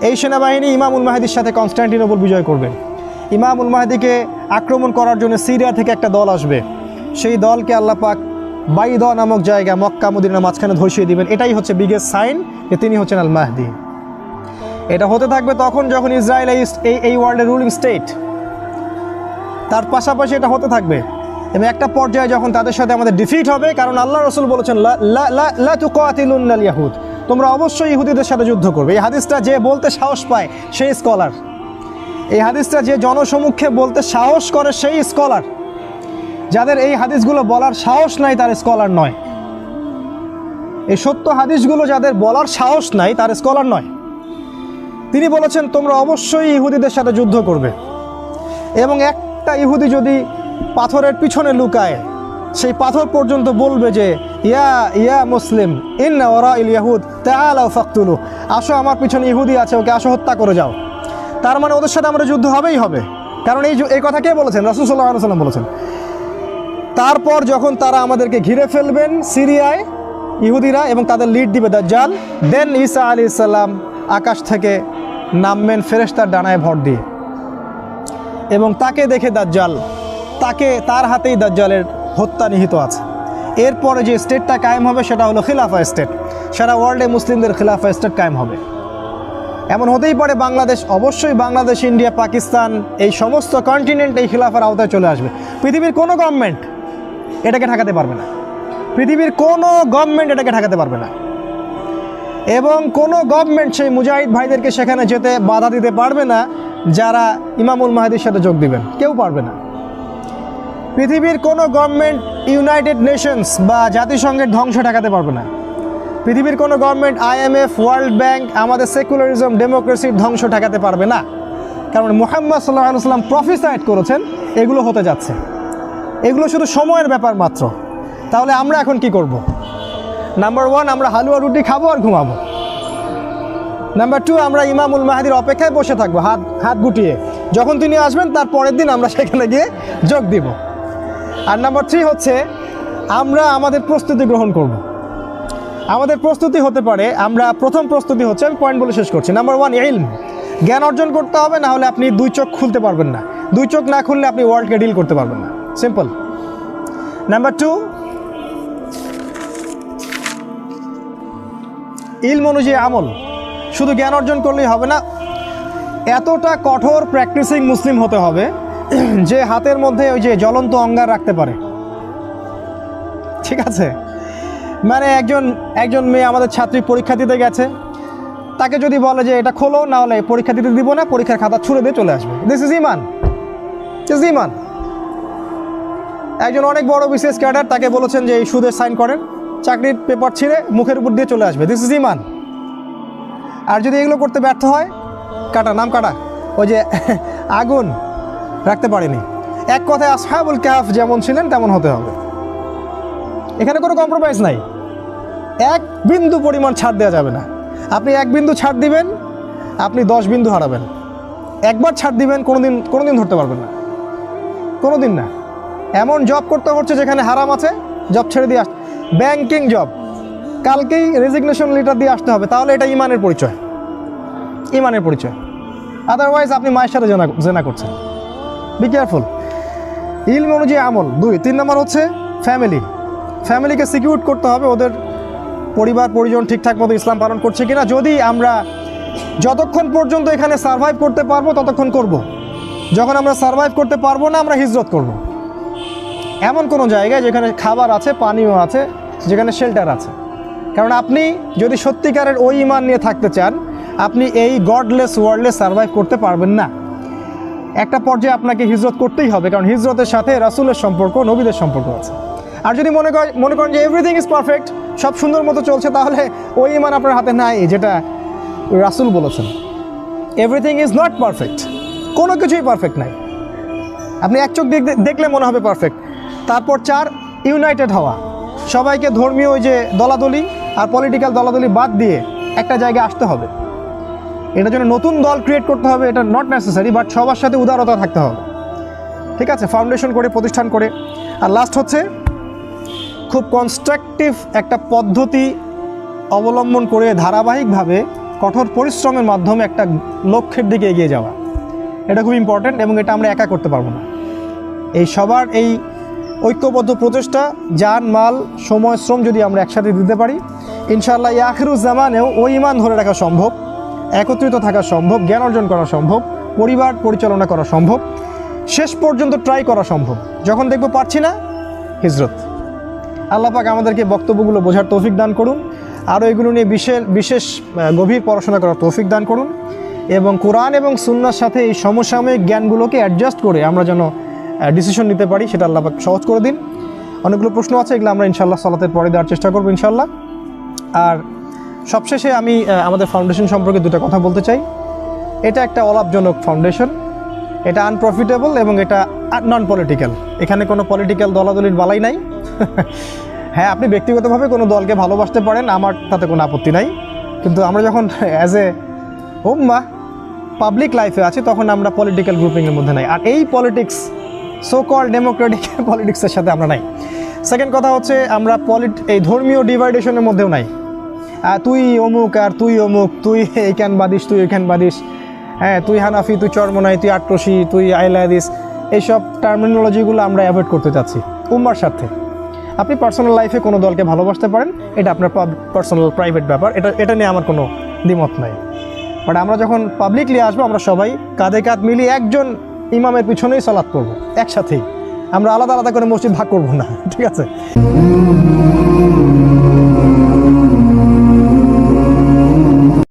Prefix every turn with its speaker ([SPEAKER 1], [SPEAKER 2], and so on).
[SPEAKER 1] এই সেনাবাহিনী ইমামুল মাহদির সাথে কনস্টান্টিনোপল বিজয় করবে। ইমামুল মাহদিকে আক্রমণ করার জন্য সিরিয়া থেকে একটা দল আসবে, সেই দলকে আল্লাহ পাক বাইদা নামক জায়গা মক্কা মদিনার মাঝখানে ধসিয়ে দিবেন। এটাই হচ্ছে বিগেস্ট সাইন যে তিনি হচ্ছেন আল মাহদি। এটা হতে থাকবে তখন যখন ইসরায়েল এই ওয়ার্ল্ডের রুলিং স্টেট, তার পাশাপাশি এটা হতে থাকবে এবং একটা পর্যায়ে যখন তাদের সাথে আমাদের ডিফিট হবে, কারণ আল্লাহ রসুল বলেছেন লা তুকাতিলুনাল ইয়াহুদ, তোমরা অবশ্যই ইহুদিদের সাথে যুদ্ধ করবে। এই হাদিসটা যে বলতে সাহস পায় সেই স্কলার, এই হাদিসটা যে জনসমক্ষে বলতে সাহস করে সেই স্কলার। যাদের এই হাদিসগুলো বলার সাহস নাই তার স্কলার নয়। এই সত্য হাদিসগুলো যাদের বলার সাহস নাই তার স্কলার নয়। তিনি বলেছেন তোমরা অবশ্যই ইহুদিদের সাথে যুদ্ধ করবে, এবং একটা ইহুদি যদি পাথরের পিছনে লুকায় সেই পাথর পর্যন্ত বলবে যে ইয়া ইয়া মুসলিম ইন্না ওয়ারাইল ইয়াহুদ তাআলাউ ফাকতুলু, আসো আমার পিছনে ইহুদি আছে, ওকে আসো হত্যা করে যাও। তার মানে ওদের সাথে আমাদের যুদ্ধ হবেই হবে, কারণ এই কথা কে বলেছেন? রাসূল সাল্লাল্লাহু আলাইহি ওয়াসাল্লাম বলেছেন। তারপর যখন তারা আমাদেরকে ঘিরে ফেলবেন সিরিয়ায় ইহুদিরা এবং তাদের লিড দিবে দাজ্জাল, দেন ঈসা আলাইহিস সালাম আকাশ থেকে নামবেন ফেরেশতার ডানায় ভর দিয়ে, এবং তাকে দেখে দাজ্জাল, তার হাতেই দাজ্জালের হত্যা নিহিত আছে। এরপরে যে স্টেটটা কায়েম হবে সেটা হলো খিলাফা স্টেট, সারা ওয়ার্ল্ডে মুসলিমদের খিলাফা স্টেট কায়েম হবে। এমন হতেই পারে বাংলাদেশ, অবশ্যই বাংলাদেশ, ইন্ডিয়া, পাকিস্তান, এই সমস্ত কন্টিনেন্ট এই খিলাফার আওতায় চলে আসবে। পৃথিবীর কোনো গভর্নমেন্ট এটাকে ঠেকাতে পারবে না, পৃথিবীর কোনো গভর্নমেন্ট এটাকে ঠেকাতে পারবে না, এবং কোনো গভর্নমেন্ট সেই মুজাহিদ ভাইদেরকে সেখানে যেতে বাধা দিতে পারবে না যারা ইমামুল মাহদির সাথে যোগ দিবেন, কেউ পারবে না। পৃথিবীর কোনো গভর্নমেন্ট ইউনাইটেড নেশনস বা জাতিসংঘের ধ্বংস ঠেকাতে পারবে না। পৃথিবীর কোনো গভর্নমেন্ট IMF, ওয়ার্ল্ড ব্যাংক আমাদের সেকুলারিজম, ডেমোক্রেসির ধ্বংস ঠেকাতে পারবে না, কারণ মুহাম্মদ সাল্লাল্লাহু আলাইহি ওয়াসাল্লাম প্রফেসাইড করেছেন এগুলো হতে যাচ্ছে। এগুলো শুধু সময়ের ব্যাপার মাত্র। তাহলে আমরা এখন কি করব? নাম্বার 1, আমরা হালুয়া রুটি খাবো আর ঘুমাবো। নাম্বার 2, আমরা ইমামুল মাহদির অপেক্ষায় বসে থাকবো হাত গুটিয়ে, যখন তিনি আসবেন তার পরের দিন আমরা সেখানে গিয়ে যোগ দিব। আর নাম্বার 3 হচ্ছে আমরা আমাদের প্রস্তুতি গ্রহণ করব। আমাদের প্রস্তুতি হতে পারে, আমরা প্রথম প্রস্তুতি হচ্ছে, আমি পয়েন্ট বলে শেষ করছি। নাম্বার 1, ইলম, জ্ঞান অর্জন করতে হবে, না হলে আপনি 2 চোখ খুলতে পারবেন না। 2 চোখ না খুললে আপনি ওয়ার্ল্ডকে ডিল করতে পারবেন না, সিম্পল। নাম্বার 2, ইলম অনুযায়ী আমল। শুধু জ্ঞান অর্জন করলেই হবে না, এতটা কঠোর প্র্যাকটিসিং মুসলিম হতে হবে যে হাতের মধ্যে ওই যে জ্বলন্ত অঙ্গার রাখতে পারে, ঠিক আছে? মানে একজন মেয়ে আমাদের ছাত্রী পরীক্ষা দিতে গেছে, তাকে যদি বলে যে এটা খোলো, না হলে পরীক্ষা দিতে দিব না, পরীক্ষার খাতা ছুঁড়ে দিয়ে চলে আসবে। This is Iman, this is Iman. একজন অনেক বড় বিসিএস ক্যাডার, তাকে বলেছেন যে এই সুদে সাইন করেন, চাকরির পেপার ছিঁড়ে মুখের উপর দিয়ে চলে আসবে। দিস ইজ ইমান। আর যদি এগুলো করতে ব্যর্থ হয়, নাম কাটা, ওই যে আগুন রাখতে পারেনি। এক কথায় আসহাবুল কাহফ যেমন ছিলেন তেমন হতে হবে। এখানে কোনো কম্প্রোমাইজ নাই, এক বিন্দু পরিমাণ ছাড় দেওয়া যাবে না। আপনি 1 বিন্দু ছাড় দিবেন, আপনি 10 বিন্দু হারাবেন। একবার ছাড় দিবেন, কোনোদিন ধরতে পারবেন না, কোনোদিন না। এমন জব করতে হচ্ছে যেখানে হারাম আছে, জব ছেড়ে দিয়ে ব্যাংকিং জব, কালকেই রেজিগনেশন লেটার দিয়ে আসতে হবে, তাহলে এটা ইমানের পরিচয়, ইমানের পরিচয়। আদারওয়াইজ আপনি মায়ের সাথে জেনা করছেন। Be careful. ইলম অনুযায়ী আমল 2। 3 নম্বর হচ্ছে ফ্যামিলিকে সিকিউর করতে হবে, ওদের পরিবার পরিজন ঠিকঠাক মতো ইসলাম পালন করছে কিনা। যদি আমরা যতক্ষণ পর্যন্ত এখানে সারভাইভ করতে পারবো ততক্ষণ করব, যখন আমরা সারভাইভ করতে পারবো না আমরা হিজরত করব। এমন কোনো জায়গায় যেখানে খাবার আছে, পানীয় আছে, যেখানে শেল্টার আছে। কারণ আপনি যদি সত্যিকারের ওই ইমান নিয়ে থাকতে চান, আপনি এই গডলেস ওয়ার্ল্ডে সারভাইভ করতে পারবেন না। একটা পর্যায়ে আপনাকে হিজরত করতেই হবে, কারণ হিজরতের সাথে রাসূলের সম্পর্ক, নবীদের সম্পর্ক আছে। আর যদি মনে করেন যে এভরিথিং ইজ পারফেক্ট, সব সুন্দর মতো চলছে, তাহলে ওই ইমান আপনার হাতে নাই যেটা রাসূল বলেছেন। এভরিথিং ইজ নট পারফেক্ট, কোনো কিছুই পারফেক্ট নাই। আপনি এক চোখ দেখলে মনে হবে পারফেক্ট। তারপর 4, ইউনাইটেড হওয়া। সবাইকে ধর্মীয় ওই যে দলাদলি আর পলিটিক্যাল দলাদলি বাদ দিয়ে একটা জায়গায় আসতে হবে। এটার জন্য নতুন দল ক্রিয়েট করতে হবে, এটা নট নেসেসারি, বাট সবার সাথে উদারতা থাকতে হবে, ঠিক আছে? ফাউন্ডেশন করে, প্রতিষ্ঠান করে। আর লাস্ট হচ্ছে খুব কনস্ট্রাকটিভ একটা পদ্ধতি অবলম্বন করে ধারাবাহিকভাবে কঠোর পরিশ্রমের মাধ্যমে একটা লক্ষ্যের দিকে এগিয়ে যাওয়া, এটা খুব ইম্পর্ট্যান্ট এবং এটা আমরা একা করতে পারবো না। এই সবার এই ঐক্যবদ্ধ প্রচেষ্টা, জান মাল সময় শ্রম যদি আমরা একসাথে দিতে পারি, ইনশাআল্লাহ এই আখিরুজ জামানেও ওই ঈমান ধরে রাখা সম্ভব, একত্রিত থাকা সম্ভব, জ্ঞান অর্জন করা সম্ভব, পরিবার পরিচালনা করা সম্ভব, শেষ পর্যন্ত ট্রাই করা সম্ভব। যখন দেখবো পারছি না, হিজরত। আল্লাহ পাক আমাদেরকে বক্তব্যগুলো বোঝার তৌফিক দান করুন, আরও এগুলো নিয়ে বিশেষ গভীর পড়াশোনা করার তৌফিক দান করুন, এবং কোরআন এবং সুন্নাহর সাথে এই সমসাময়িক জ্ঞানগুলোকে অ্যাডজাস্ট করে আমরা যেন ডিসিশন নিতে পারি, সেটা আল্লাহ পাক সহজ করে দিন। অনেকগুলো প্রশ্ন আছে, এগুলো আমরা ইনশাআল্লাহ সালাতের পরে দেওয়ার চেষ্টা করবো ইনশাআল্লাহ। আর সবশেষে আমি আমাদের ফাউন্ডেশন সম্পর্কে দুটো কথা বলতে চাই। এটা একটা অলাভজনক ফাউন্ডেশন, এটা আনপ্রফিটেবল এবং এটা নন পলিটিক্যাল। এখানে কোনো পলিটিক্যাল দলাদলির বালাই নাই। হ্যাঁ, আপনি ব্যক্তিগতভাবে কোনো দলকে ভালোবাসতে পারেন, আমার তাতে কোনো আপত্তি নাই, কিন্তু আমরা যখন অ্যাজ এ উম্মাহ পাবলিক লাইফে আছি তখন আমরা পলিটিক্যাল গ্রুপিংয়ের মধ্যে নাই। আর এই পলিটিক্স, সো কল ডেমোক্রেটিক পলিটিক্সের সাথে আমরা নাই। সেকেন্ড কথা হচ্ছে, আমরা এই ধর্মীয় ডিভাইডেশনের মধ্যেও নাই। তুই অমুক আর তুই অমুক, তুই এইখান বাদিস, তুই ওইখান বাদিস, হ্যাঁ তুই হানাফি, তুই চরমনাই, তুই আটরশি, তুই আইলাদিস, এইসব টার্মিনোলজিগুলো আমরা অ্যাভয়েড করতে চাচ্ছি উম্মার স্বার্থে। আপনি পার্সোনাল লাইফে কোনো দলকে ভালোবাসতে পারেন, এটা আপনার পার্সোনাল প্রাইভেট ব্যাপার, এটা নিয়ে আমার কোনো দ্বিমত নাই। বাট আমরা যখন পাবলিকলি আসবো, আমরা সবাই কাঁধে কাঁধ মিলিয়ে একজন ইমামের পিছনেই সালাত করবো একসাথেই, আমরা আলাদা আলাদা করে মসজিদ ভাগ করবো না, ঠিক আছে?